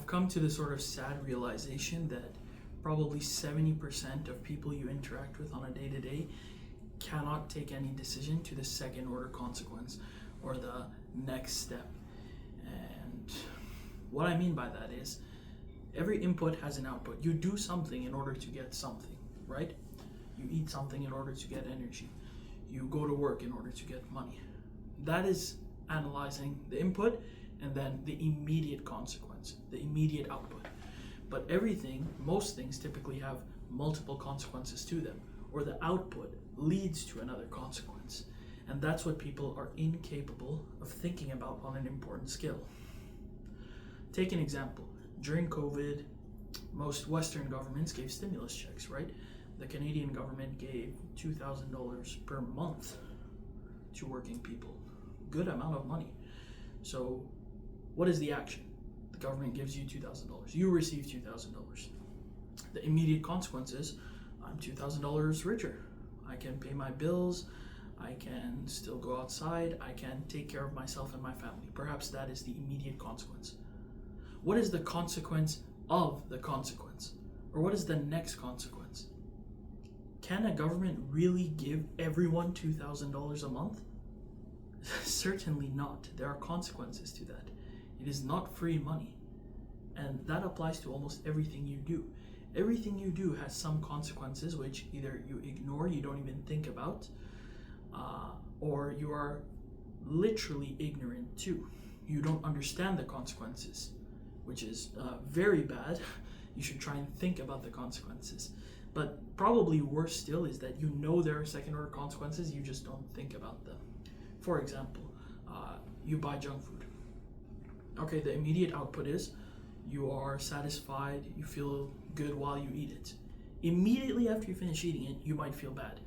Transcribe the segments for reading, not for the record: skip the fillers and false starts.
I've come to the sort of sad realization that probably 70% of people you interact with on a day to day cannot take any decision to the second order consequence or the next step. And what I mean by that is every input has an output. You do something in order to get something, right? You eat something in order to get energy. You go to work in order to get money. That is analyzing the input and then the immediate consequence, the immediate output. But most things typically have multiple consequences to them, or the output leads to another consequence. And that's what people are incapable of thinking about on an important scale. Take an example. During COVID, most Western governments gave stimulus checks, right? The Canadian government gave $2,000 per month to working people. Good amount of money. So what is the action? The government gives you $2,000. You receive $2,000. The immediate consequence is I'm $2,000 richer. I can pay my bills. I can still go outside. I can take care of myself and my family. Perhaps that is the immediate consequence. What is the consequence of the consequence? Or what is the next consequence? Can a government really give everyone $2,000 a month? Certainly not. There are consequences to that. It is not free money. And that applies to almost everything you do. Everything you do has some consequences which either you ignore, you don't even think about, or you are literally ignorant to. You don't understand the consequences, which is very bad. You should try and think about the consequences. But probably worse still is that you know there are second order consequences, you just don't think about them. For example, you buy junk food. Okay, the immediate output is you are satisfied, you feel good while you eat it. Immediately after you finish eating it, you might feel bad.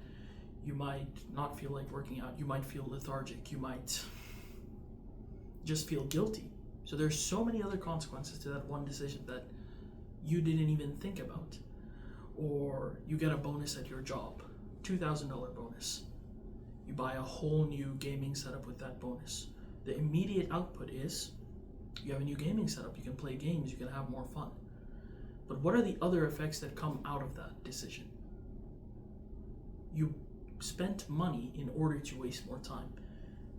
You might not feel like working out. You might feel lethargic. You might just feel guilty. So there's so many other consequences to that one decision that you didn't even think about. Or you get a bonus at your job, $2,000 bonus. You buy a whole new gaming setup with that bonus. The immediate output is you have a new gaming setup, you can play games, you can have more fun. But what are the other effects that come out of that decision? You spent money in order to waste more time.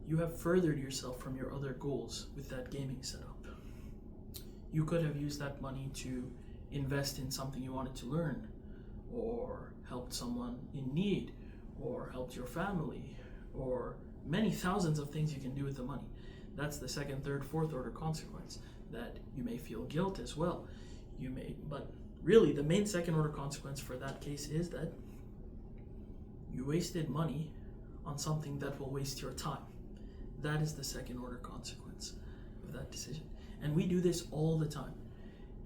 You have furthered yourself from your other goals with that gaming setup. You could have used that money to invest in something you wanted to learn, or helped someone in need, or helped your family, or many thousands of things you can do with the money. That's the second, third, fourth order consequence, that you may feel guilt as well. But really the main second order consequence for that case is that you wasted money on something that will waste your time. That is the second order consequence of that decision. And we do this all the time.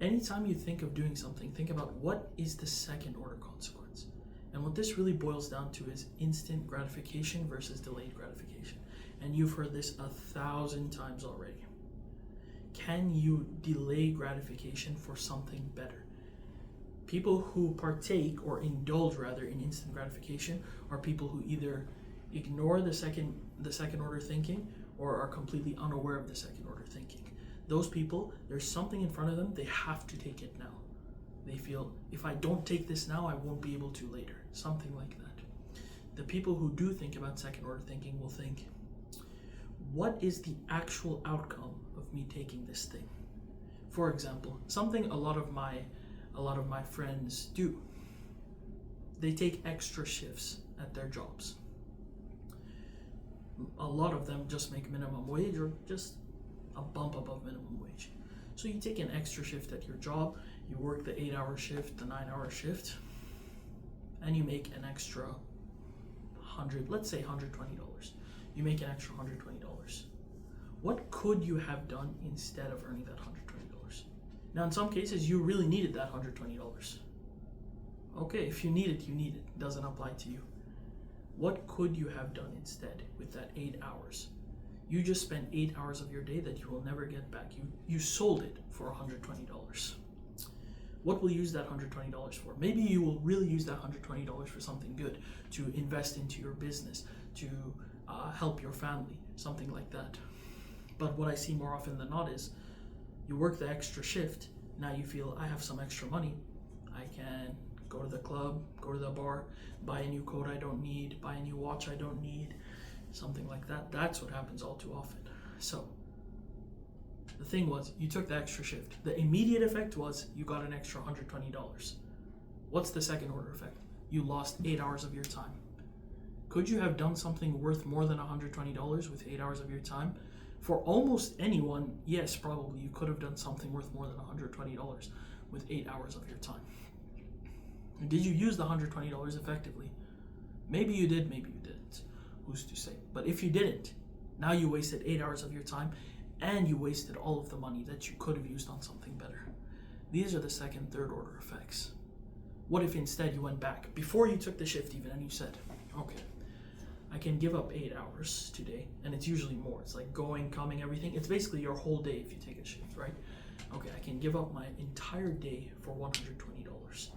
Anytime you think of doing something, think about what is the second order consequence. And what this really boils down to is instant gratification versus delayed gratification. And you've heard this 1,000 times already. Can you delay gratification for something better? People who partake or indulge rather in instant gratification are people who either ignore the second order thinking or are completely unaware of the second order thinking. Those people, there's something in front of them, they have to take it now. They feel, if I don't take this now, I won't be able to later. Something like that. The people who do think about second order thinking will think, what is the actual outcome of me taking this thing? For example, something a lot of my friends do. They take extra shifts at their jobs. A lot of them just make minimum wage or just a bump above minimum wage. So you take an extra shift at your job, you work the 8-hour shift, the 9-hour shift, and you make an extra let's say $120. You make an extra $120. What could you have done instead of earning that $120? Now in some cases you really needed that $120. Okay, if you need it, you need it. It doesn't apply to you. What could you have done instead with that 8 hours? You just spent 8 hours of your day that you will never get back. You sold it for $120. What will you use that $120 for? Maybe you will really use that $120 for something good, to invest into your business, to help your family, something like that. But what I see more often than not is you work the extra shift Now you feel, I have some extra money. I can go to the club, go to the bar, buy a new coat I don't need, buy a new watch I don't need, something like that. That's what happens all too often. So the thing was, you took the extra shift. The immediate effect was you got an extra $120. What's the second order effect? You lost 8 hours of your time. Could you have done something worth more than $120 with 8 hours of your time? For almost anyone, yes, probably you could have done something worth more than $120 with 8 hours of your time. Did you use the $120 effectively? Maybe you did, maybe you didn't. Who's to say? But if you didn't, now you wasted 8 hours of your time and you wasted all of the money that you could have used on something better. These are the second, third order effects. What if instead you went back before you took the shift even and you said, okay, I can give up 8 hours today, and it's usually more. It's like going, coming, everything. It's basically your whole day if you take a shift, right? Okay, I can give up my entire day for $120.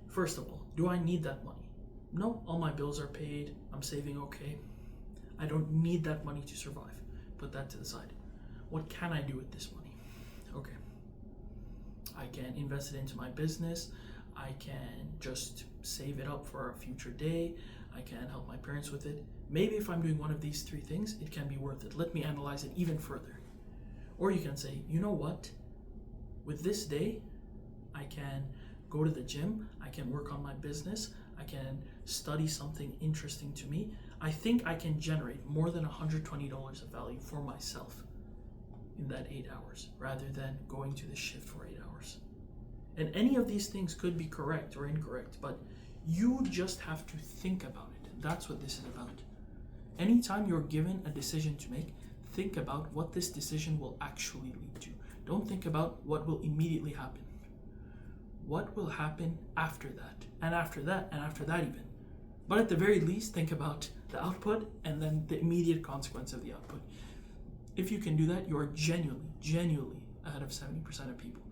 First of all, do I need that money? No, all my bills are paid. I'm saving okay. I don't need that money to survive. Put that to the side. What can I do with this money? Okay. I can invest it into my business. I can just save it up for a future day. I can help my parents with it. Maybe if I'm doing one of these three things, it can be worth it. Let me analyze it even further. Or you can say, you know what? With this day, I can go to the gym. I can work on my business. I can study something interesting to me. I think I can generate more than $120 of value for myself in that 8 hours rather than going to the shift for 8 hours. And any of these things could be correct or incorrect, but you just have to think about it. That's what this is about. Anytime you're given a decision to make, think about what this decision will actually lead to. Don't think about what will immediately happen. What will happen after that, and after that, and after that even. But at the very least, think about the output and then the immediate consequence of the output. If you can do that, you are genuinely ahead of 70% of people.